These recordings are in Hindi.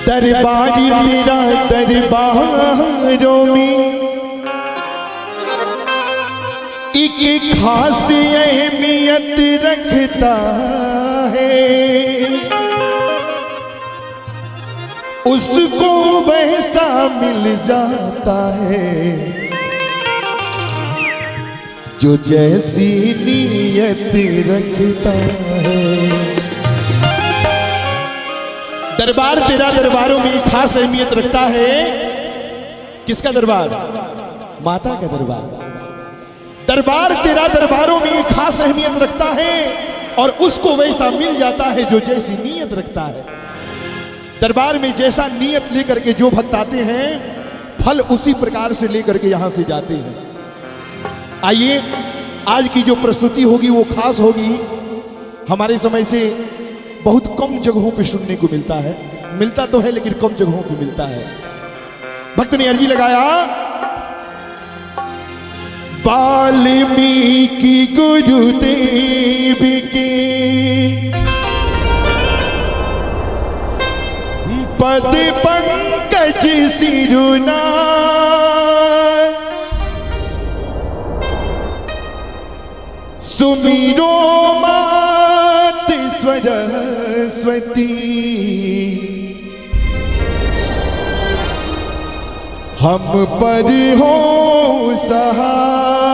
दरबारी तेरा दरबारों में एक खास अहमियत रखता है, उसको वैसा मिल जाता है जो जैसी नीयत रखता है। दरबार तेरा दरबारों में खास अहमियत रखता है। किसका दरबार? माता का दरबार। दरबार तेरा दरबारों में खास अहमियत रखता है और उसको वैसा मिल जाता है जो जैसी नीयत रखता है। दरबार में जैसा नीयत लेकर के जो भक्त आते हैं, फल उसी प्रकार से लेकर के यहां से जाते हैं। आइए, आज की जो प्रस्तुति होगी वो खास होगी। हमारे समय से बहुत कम जगहों पे सुनने को मिलता है, मिलता तो है लेकिन कम जगहों पे मिलता है। भक्त ने अर्जी लगाया, वाल्मीकि गुरुदेव के पद पंकज सिरुना, सुमिरो मात सरस्वती, हम पर हो सहाय।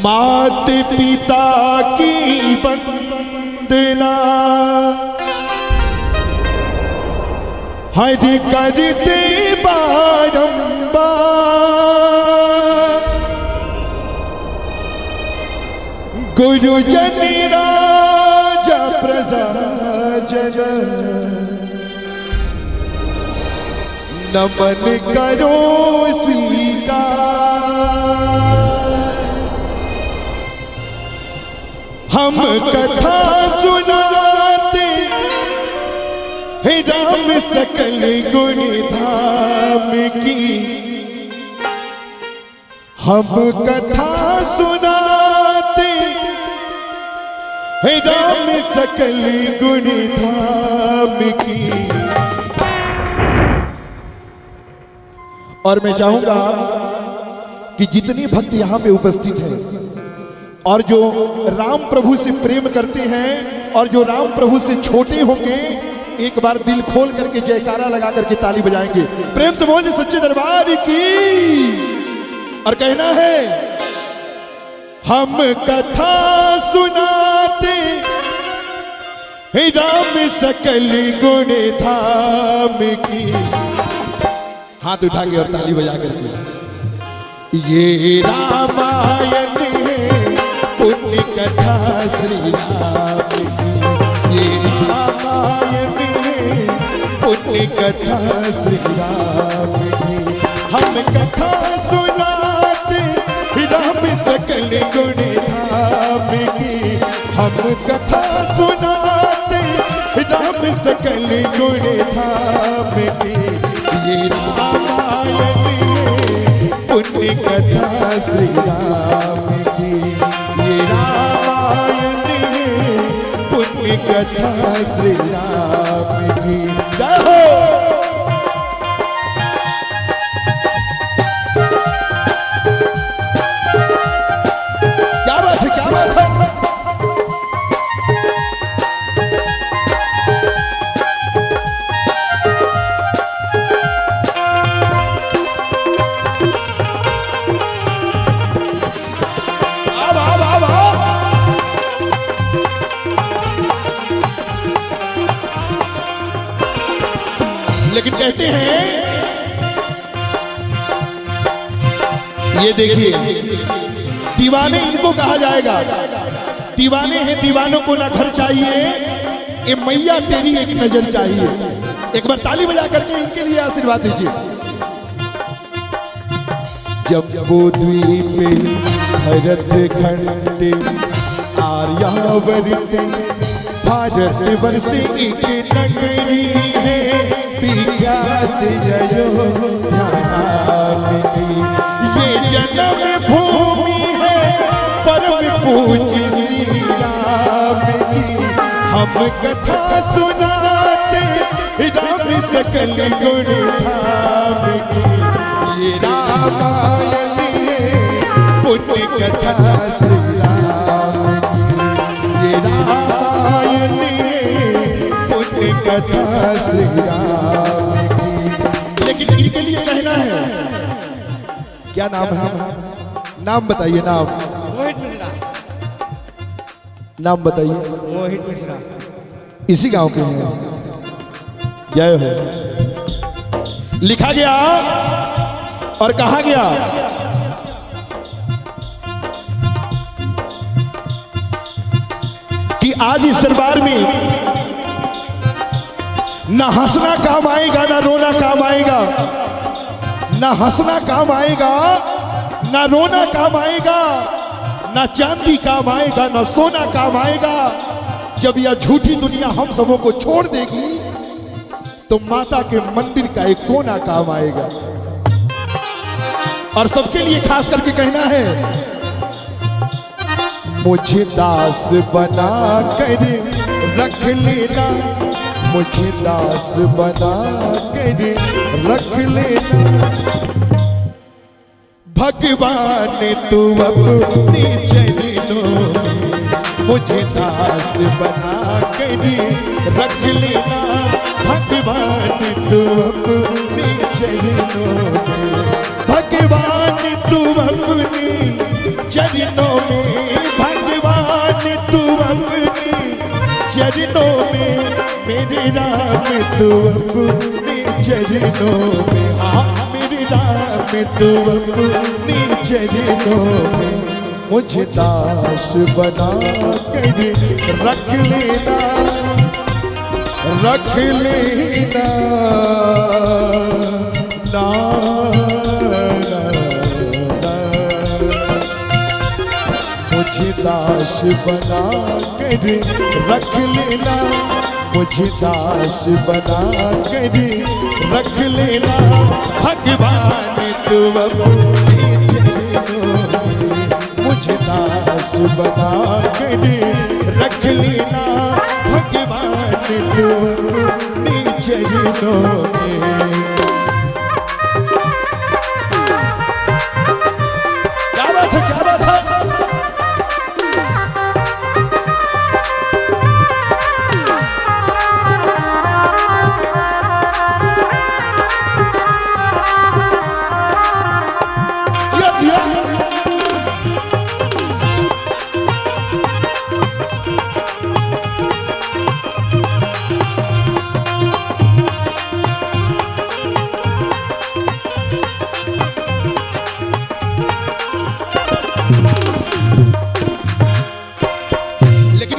मात पिता की वंदना हर करते बारंबार, गुरुजन राजा प्रजा जन, नमन करो स्वीकार। हम कथा सुनाते हे राम सकल गुण धाम की, हम कथा सुनाते हे राम सकल गुण धाम की। और मैं चाहूंगा कि जितने भक्त यहां पे उपस्थित हैं और जो राम प्रभु से प्रेम करते हैं और जो राम प्रभु से छोटे होंगे, एक बार दिल खोल करके जयकारा लगा करके ताली बजाएंगे। प्रेम से बोलिए सच्चे दरबार की। और कहना है, हम कथा सुनाते हे राम सकल गुण धाम की। हाथ उठा के और ताली बजा करके, ये रामायण है पुण्य कथा श्री राम की, ये रामायण है पुण्य कथा श्री राम की। हम कथा सुनाते राम सकल गुण धाम की, हम कथा सुनाते राम सकल गुण धाम की। ये रामायण पुण्य कथा श्री राम की, ये रामायण पुण्य कथा श्री राम की। जय हो। क्या बात है, क्या बात है। लेकिन कहते हैं, ये देखिए, दीवाने इनको कहा जाएगा। दीवाने हैं, दीवानों को ना घर चाहिए, ये मैया तेरी एक नजर चाहिए। एक बार ताली बजा करके इनके लिए आशीर्वाद दीजिए। जम्बू द्वीप भरत खंड आर्यावर्त भारत वर्ष एक नगरी है, विख्यात अयोध्या ये जन्म भूमि है, परम पूज्य श्री राम की। हम कथा सुनाते राम सकल गुण धाम की, ये रामायण है पुण्य कथा श्री राम की, ये रामायण है पुण्य कथा श्री राम की। लेकिन इनके लिए कहना है, क्या नाम है? नाम बताइए। नाम मोहित मिश्रा। नाम बताइए। मोहित मिश्रा इसी गांव के हैं। जय हो। लिखा गया और कहा गया, कि आज इस दरबार में ना हंसना काम आएगा, ना रोना काम आएगा। ना हंसना काम आएगा, ना रोना काम आएगा, ना चांदी काम आएगा, ना सोना काम आएगा। जब यह झूठी दुनिया हम सबों को छोड़ देगी, तो माता के मंदिर का एक कोना काम आएगा। और सबके लिए खास करके कहना है, मुझे दास बना कर रख लेना, मुझे दास बना कर रख लेना। भगवान तू अपने चरणों में मुझे दास बना कर रख लेना। भगवान तू अपने चरणों में, भगवान तू अपने चरणों में, भगवान तू अपने चरणों में, मेरे राम तू अपने चरणों में। हाँ मेरे राम तू अपने चरणों में, मुझे दास बना कर रख लेना, रख लेना। ना, ना, ना। मुझे दास बना कर रख लेना, मुझे दास बना कर रख लेना। भगवान तू अपने चरणों में, मुझे दास बना कर रख लेना। भगवान तू अपने चरणों में। क्या बात है, क्या बात है।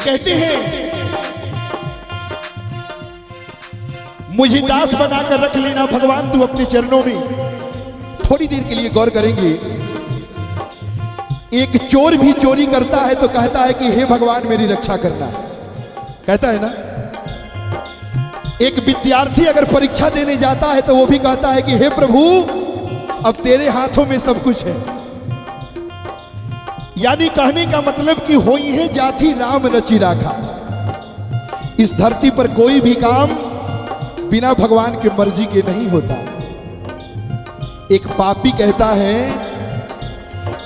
कहते हैं, मुझे दास बनाकर रख लेना भगवान तू अपने चरणों में। थोड़ी देर के लिए गौर करेंगे, एक चोर भी चोरी करता है तो कहता है कि हे भगवान मेरी रक्षा करना, कहता है ना। एक विद्यार्थी अगर परीक्षा देने जाता है तो वो भी कहता है कि हे प्रभु अब तेरे हाथों में सब कुछ है। यानी कहने का मतलब कि होई है जाति राम रचि राखा। इस धरती पर कोई भी काम बिना भगवान के मर्जी के नहीं होता। एक पापी कहता है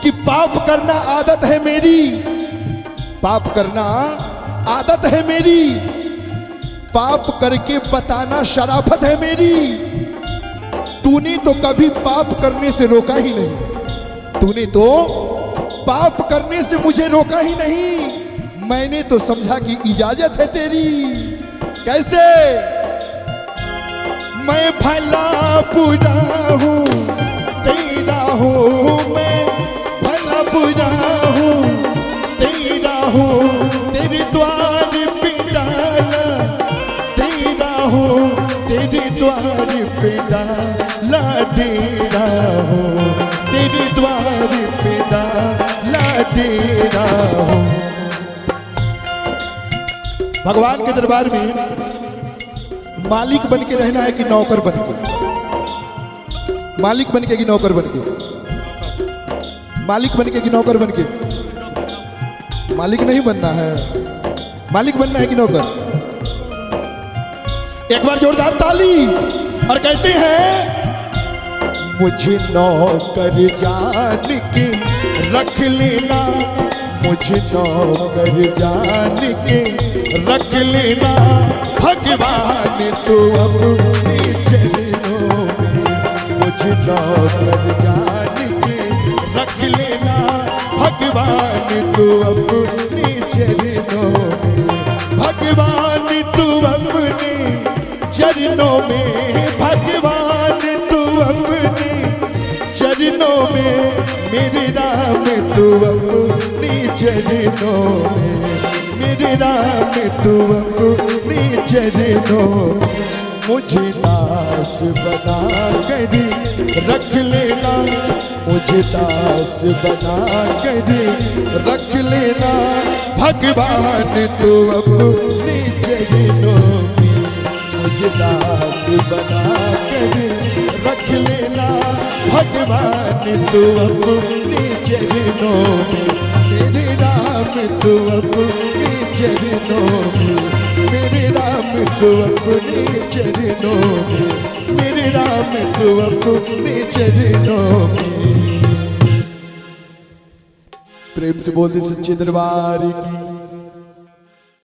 कि पाप करना आदत है मेरी, पाप करना आदत है मेरी, पाप करके बताना शराफत है मेरी। तूने तो कभी पाप करने से रोका ही नहीं, तूने तो पाप करने से मुझे रोका ही नहीं, मैंने तो समझा कि इजाजत है तेरी। कैसे? मैं भला बुरा हूँ तेरा हूँ, मैं भला बुरा हूँ तेरा हूँ, तेरे द्वार पे डाला तेरा हूँ, तेरे द्वार पे डाला डेरा हूँ, तेरे द्वार पे डाला डेरा हूँ। भगवान के दरबार में मालिक बन के रहना है कि नौकर बन के? मालिक बन के कि नौकर बन के? मालिक बन के कि नौकर बन के? मालिक नहीं बनना है, मालिक बनना है कि नौकर? एक बार जोरदार ताली और कहते हैं मुझे नौकर जान के रख लेना, मुझे नौकर जान के रख लेना, भगवान तो अपने चरणों में, मुझे नौकर जान के रख लेना, भगवान तो अपने चरणों में, भगवान तू अपने चरणों में, भगवान तू अपने चरणों में, मेरे राम तू अपने चरणों में, मेरे राम तू अपने चरणों में, मुझे दास बना कर रख लेना, मुझे दास बना कर रख लेना, भगवान तू अपने चरणों में, मुझे दास बना कर रख लेना, भगवान तू अपने चरणों में, मेरे राम तू अपने चरणों में, मेरे राम तू अपने चरणों में, मेरे राम तू अपने चरणों में। प्रेम से बोल दे सच्चे दरबार की।